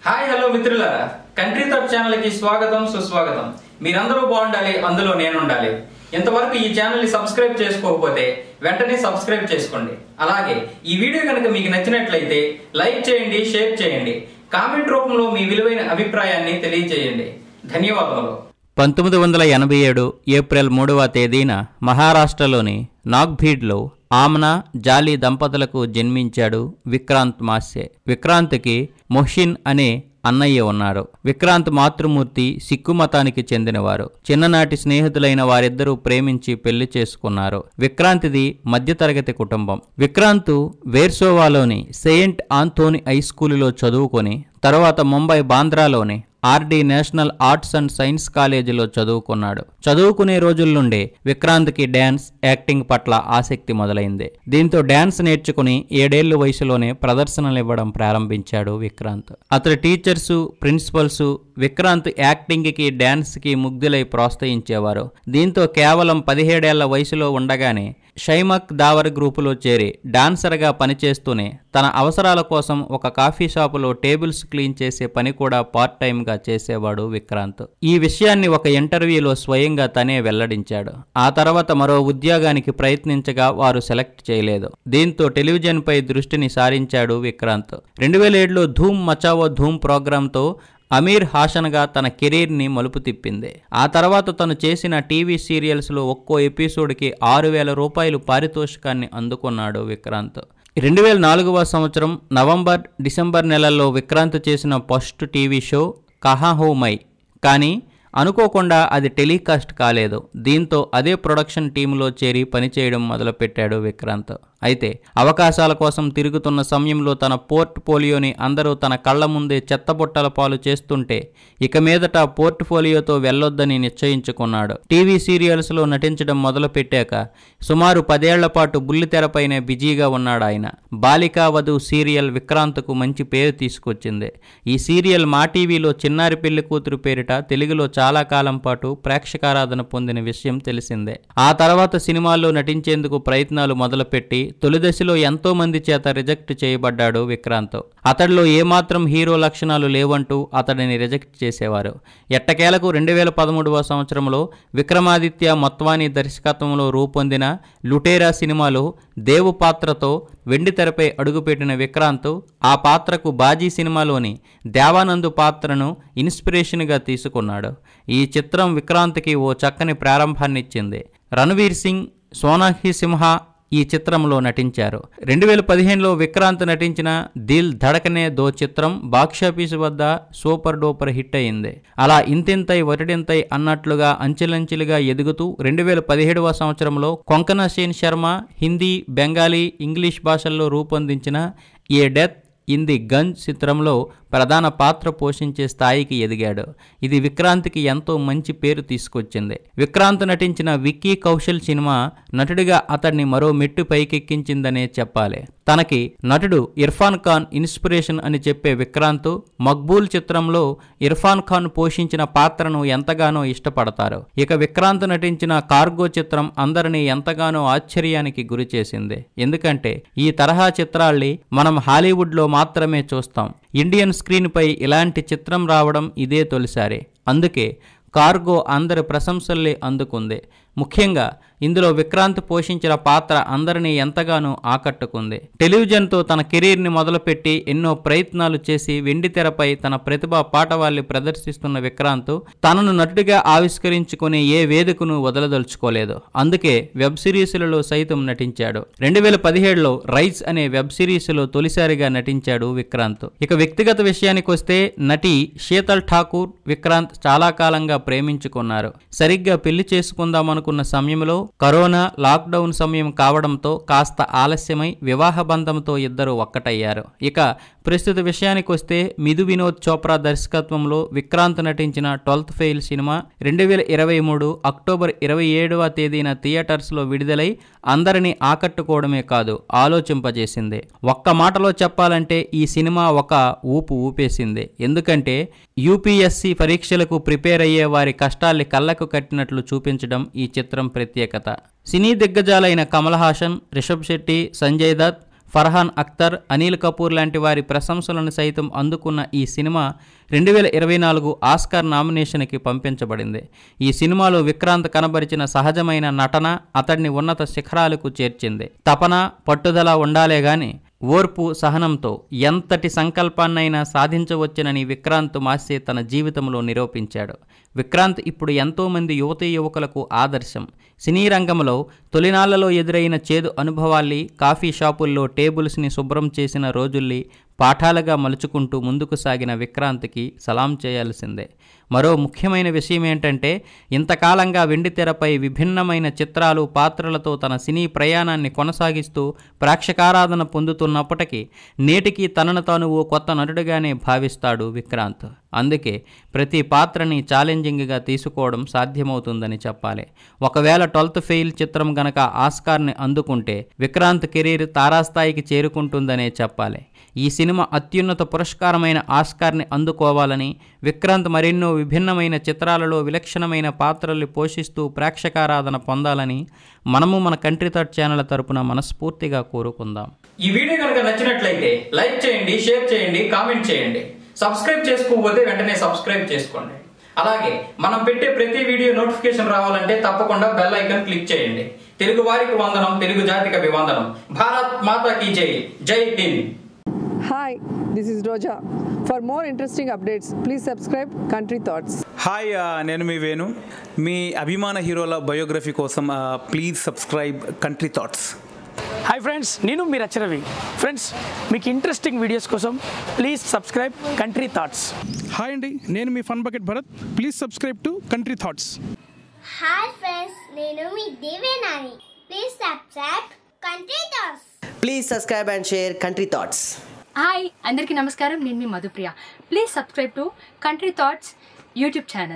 Hi hello మిత్రులారా, country thought channel కి స్వాగతం సుస్వాగతం. మీరందరూ బాగుండాలి, అందులో నేను ఉండాలి. ఇంతవరకు ఈ ఛానల్ ని సబ్స్క్రైబ్ చేసుకోకపోతే వెంటనే సబ్స్క్రైబ్ చేసుకోండి. అలాగే ఈ వీడియో కనుక మీకు నచ్చినట్లయితే లైక్ చేయండి, షేర్ చేయండి, కామెంట్ రూపంలో మీ విలువైన అభిప్రాయాన్ని తెలియజేయండి. ధన్యవాదములు. 1987 ఏప్రిల్ 3వ తేదీన మహారాష్ట్రలోని నాగ్భీడ్లో ఆమ్నా జాలీ దంపతులకు జన్మించాడు విక్రాంత్ మాస్సే. విక్రాంత్కి మొహ్సిన్ అనే అన్నయ్య ఉన్నారు. విక్రాంత్ మాతృమూర్తి సిక్కు మతానికి చెందినవారు. చిన్ననాటి స్నేహితులైన వారిద్దరూ ప్రేమించి పెళ్లి చేసుకున్నారు. విక్రాంత్ది మధ్యతరగతి కుటుంబం. విక్రాంత్ వేర్సోవాలోని సెయింట్ ఆంథోనీ హై స్కూలులో చదువుకొని తరువాత ముంబై బాంద్రాలోని RD national arts and science కాలేజీలో చదువుకున్నాడు. చదువుకునే రోజుల నుండే విక్రాంత్కి డ్యాన్స్, యాక్టింగ్ పట్ల ఆసక్తి మొదలైంది. దీంతో డ్యాన్స్ నేర్చుకుని 7 ఏళ్ల వయసులోనే ప్రదర్శనలు ఇవ్వడం ప్రారంభించాడు విక్రాంత్. అతడి టీచర్సు, ప్రిన్సిపల్స్ విక్రాంత్ యాక్టింగ్కి, డ్యాన్స్కి ముగ్ధులై ప్రోత్సహించేవారు. దీంతో కేవలం 17 ఏళ్ల వయసులో ఉండగానే షైమక్ దావర్ గ్రూపులో చేరి డాన్సర్గా పనిచేస్తూనే తన అవసరాల కోసం ఒక కాఫీ షాపులో టేబుల్స్ క్లీన్ చేసే పని కూడా పార్ట్ టైంగా చేసేవాడు విక్రాంత్. ఈ విషయాన్ని ఒక ఇంటర్వ్యూలో స్వయంగా తనే వెల్లడించాడు. ఆ తర్వాత మరో ఉద్యోగానికి ప్రయత్నించగా వారు సెలెక్ట్ చేయలేదు. దీంతో టెలివిజన్పై దృష్టిని సారించాడు విక్రాంత్. 2007లో ధూమ్ మచావో ధూమ్ ప్రోగ్రాంతో అమీర్ హాసన్గా తన కెరీర్ని మలుపు తిప్పింది. ఆ తర్వాత తను చేసిన టీవీ సీరియల్స్లో ఒక్కో ఎపిసోడ్కి 6,000 రూపాయలు పారితోషికాన్ని అందుకున్నాడు విక్రాంత్. 2004వ సంవత్సరం నవంబర్, డిసెంబర్ నెలల్లో విక్రాంత్ చేసిన first TV show Kahaan Hoon Main, కానీ అనుకోకుండా అది టెలికాస్ట్ కాలేదు. దీంతో అదే ప్రొడక్షన్ టీంలో చేరి పనిచేయడం మొదలుపెట్టాడు విక్రాంత్. అయితే అవకాశాల కోసం తిరుగుతున్న సమయంలో తన పోర్ట్ఫోలియోని అందరూ తన కళ్ల ముందే చెత్తబుట్టల పాలు చేస్తుంటే ఇక మీదట పోర్ట్ఫోలియోతో వెళ్ళొద్దని నిశ్చయించుకున్నాడు. టీవీ సీరియల్స్లో నటించడం మొదలుపెట్టాక సుమారు 10 ఏళ్ల పాటు బుల్లితెరపైనే బిజీగా ఉన్నాడు ఆయన. బాలికా వధు సీరియల్ విక్రాంత్కు మంచి పేరు తీసుకొచ్చింది. ఈ సీరియల్ మా టీవీలో చిన్నారి పెళ్లి కూతురు పేరిట తెలుగులో చాలా కాలం పాటు ప్రేక్షకారాధన పొందిన విషయం తెలిసిందే. ఆ తర్వాత సినిమాల్లో నటించేందుకు ప్రయత్నాలు మొదలుపెట్టి తొలి దశలో ఎంతో మంది చేత రిజెక్ట్ చేయబడ్డాడు విక్రాంత్. అతడిలో ఏమాత్రం హీరో లక్షణాలు లేవంటూ అతడిని రిజెక్ట్ చేసేవారు. ఎట్టకేలకు 2013వ సంవత్సరంలో విక్రమాదిత్య మొత్వాని దర్శకత్వంలో రూపొందిన లుటేరా సినిమాలో దేవు పాత్రతో వెండితెరపై అడుగుపెట్టిన విక్రాంత్ ఆ పాత్రకు బాజీ సినిమాలోని దేవానంద్ పాత్రను ఇన్స్పిరేషన్గా తీసుకున్నాడు. ఈ చిత్రం విక్రాంత్కి ఓ చక్కని ప్రారంభాన్నిచ్చింది. రణవీర్ సింగ్, సోనాక్షి సిన్హా ఈ చిత్రంలో నటించారు. 2015లో విక్రాంత్ నటించిన దిల్ ధడకనే దో చిత్రం బాక్సాఫీస్ వద్ద సూపర్ డూపర్ హిట్ అయింది. అలా ఇంతింతై వటిడింతై అన్నట్లుగా అంచెలంచెలుగా ఎదుగుతూ 2017వ సంవత్సరంలో కొంకణ సేన్ శర్మ హిందీ, బెంగాలీ, ఇంగ్లీష్ భాషల్లో రూపొందించిన ఏ డెత్ ఇన్ ది గంజ్ చిత్రంలో ప్రధాన పాత్ర పోషించే స్థాయికి ఎదిగాడు. ఇది విక్రాంత్కి ఎంతో మంచి పేరు తీసుకొచ్చింది. విక్రాంత్ నటించిన విక్కీ కౌశల్ సినిమా నటుడిగా అతడిని మరో మెట్టు పైకెక్కించిందనే చెప్పాలి. తనకి నటుడు ఇర్ఫాన్ ఖాన్ ఇన్స్పిరేషన్ అని చెప్పే విక్రాంత్ మక్బూల్ చిత్రంలో ఇర్ఫాన్ ఖాన్ పోషించిన పాత్రను ఎంతగానో ఇష్టపడతారు. ఇక విక్రాంత్ నటించిన కార్గో చిత్రం అందరినీ ఎంతగానో ఆశ్చర్యానికి గురి చేసింది. ఎందుకంటే ఈ తరహా చిత్రాల్ని మనం హాలీవుడ్లో మాత్రమే చూస్తాం. ఇండియన్ స్క్రీన్పై ఇలాంటి చిత్రం రావడం ఇదే తొలిసారి. అందుకే కార్గో అందరి ప్రశంసల్ని అందుకుంది. ముఖ్యంగా ఇందులో విక్రాంత్ పోషించిన పాత్ర అందరినీ ఎంతగానో ఆకట్టుకుంది. టెలివిజన్తో తన కెరీర్ని మొదలుపెట్టి ఎన్నో ప్రయత్నాలు చేసి వెండితెరపై తన ప్రతిభా పాటవాల్ని ప్రదర్శిస్తున్న విక్రాంత్ తనను నటుడిగా ఆవిష్కరించుకునే ఏ వేదికను వదలదలుచుకోలేదు. అందుకే వెబ్ సిరీస్లలో సైతం నటించాడు. 2017లో రైజ్ అనే వెబ్ సిరీస్లో తొలిసారిగా నటించాడు విక్రాంత్. ఇక వ్యక్తిగత విషయానికి వస్తే నటి శీతల్ ఠాకూర్ విక్రాంత్ చాలా కాలంగా ప్రేమించుకున్నారు. సరిగ్గా పెళ్లి చేసుకుందామనుకున్న సమయంలో కరోనా లాక్డౌన్ సమయం కావడంతో కాస్త ఆలస్యమై వివాహ బంధంతో ఇద్దరు ఒక్కటయ్యారు. ఇక ప్రస్తుత విషయానికి వస్తే మిథు వినోద్ చోప్రా దర్శకత్వంలో విక్రాంత్ నటించిన 12th ఫెయిల్ సినిమా 2023 అక్టోబర్ 27వ తేదీన థియేటర్స్లో విడుదలై అందరినీ ఆకట్టుకోవడమే కాదు ఆలోచింపజేసింది. ఒక్క మాటలో చెప్పాలంటే ఈ సినిమా ఒక ఊపు ఊపేసింది. ఎందుకంటే యూపీఎస్సీ పరీక్షలకు ప్రిపేర్ అయ్యే వారి కష్టాల్ని కళ్ళకు కట్టినట్లు చూపించడం ఈ చిత్రం ప్రత్యేకత. సినీ దిగ్గజాలైన కమల్ హాసన్, రిషబ్ శెట్టి, సంజయ్ దత్, ఫర్హాన్ అఖ్తర్, అనిల్ కపూర్ లాంటి వారి ప్రశంసలను సైతం అందుకున్న ఈ సినిమా 2024 ఆస్కార్ నామినేషన్కి పంపించబడింది. ఈ సినిమాలో విక్రాంత్ కనబరిచిన సహజమైన నటన అతడిని ఉన్నత శిఖరాలకు చేర్చింది. తపన, పట్టుదల ఉండాలే గాని ఓర్పు, సహనంతో ఎంతటి సంకల్పాన్నైనా సాధించవచ్చునని విక్రాంత్ మాస్సే తన జీవితంలో నిరూపించాడు. విక్రాంత్ ఇప్పుడు ఎంతోమంది యువతీ యువకులకు ఆదర్శం. సినీ రంగంలో తొలినాళ్లలో ఎదురైన చేదు అనుభవాల్ని, కాఫీ షాపుల్లో టేబుల్స్ని శుభ్రం చేసిన రోజుల్ని పాఠాలుగా మలుచుకుంటూ ముందుకు సాగిన విక్రాంత్కి సలాం చేయాల్సిందే. మరో ముఖ్యమైన విషయం ఏంటంటే, ఇంతకాలంగా వెండితెరపై విభిన్నమైన చిత్రాలు, పాత్రలతో తన సినీ ప్రయాణాన్ని కొనసాగిస్తూ ప్రేక్షకారాధన పొందుతున్నప్పటికీ నేటికి తనను తాను ఓ కొత్త నటుడిగానే భావిస్తాడు విక్రాంత్. అందుకే ప్రతి పాత్రని ఛాలెంజింగ్గా తీసుకోవడం సాధ్యమవుతుందని చెప్పాలి. ఒకవేళ 12th ఫెయిల్ చిత్రం గనక ఆస్కార్ని అందుకుంటే విక్రాంత్ కెరీర్ తారాస్థాయికి చేరుకుంటుందనే చెప్పాలి. ఈ సినిమా అత్యున్నత పురస్కారమైన ఆస్కార్ని అందుకోవాలని, విక్రాంత్ మరెన్నో విభిన్నమైన చిత్రాలలో విలక్షణమైన పాత్రల్ని పోషిస్తూ ప్రేక్షకారాధన పొందాలని మనము మన కంట్రీ థాట్ ఛానల్ తరపున మనస్ఫూర్తిగా కోరుకుందాం. ఈ వీడియో కనుక నచ్చినట్లయితే లైక్ చేయండి, షేర్ చేయండి, కామెంట్ చేయండి. సబ్స్క్రైబ్ చేసుకోకపోతే వెంటనే సబ్స్క్రైబ్ చేసుకోండి. అలాగే మనం పెట్టే ప్రతి వీడియో నోటిఫికేషన్ రావాలంటే తప్పకుండా బెల్ ఐకాన్ క్లిక్ చేయండి. తెలుగు వారికి వందనం, తెలుగు జాతికి అభివందనం. భారత్ మాతా కీ జై. జై Hind. Hi, this is Roja. For more interesting updates, please subscribe Country Thoughts. Hi, నేను మీ వేణు. మీ అభిమాన హీరోల బయోగ్రఫీ కోసం please subscribe Country Thoughts. Hi friends, నేను మీ రచరవి. ఫ్రెండ్స్, మీకు ఇంట్రెస్టింగ్ వీడియోస్ కోసం please subscribe Country Thoughts. Hi అండి, నేను మీ Fun Bucket Bharath. Please subscribe to Country Thoughts. Hi friends, నేను మీ Devenani. Please subscribe Country Thoughts. Please subscribe and share Country Thoughts. Hi అందరికీ నమస్కారం, నేను మీ Madhupriya. Please subscribe to Country Thoughts YouTube channel.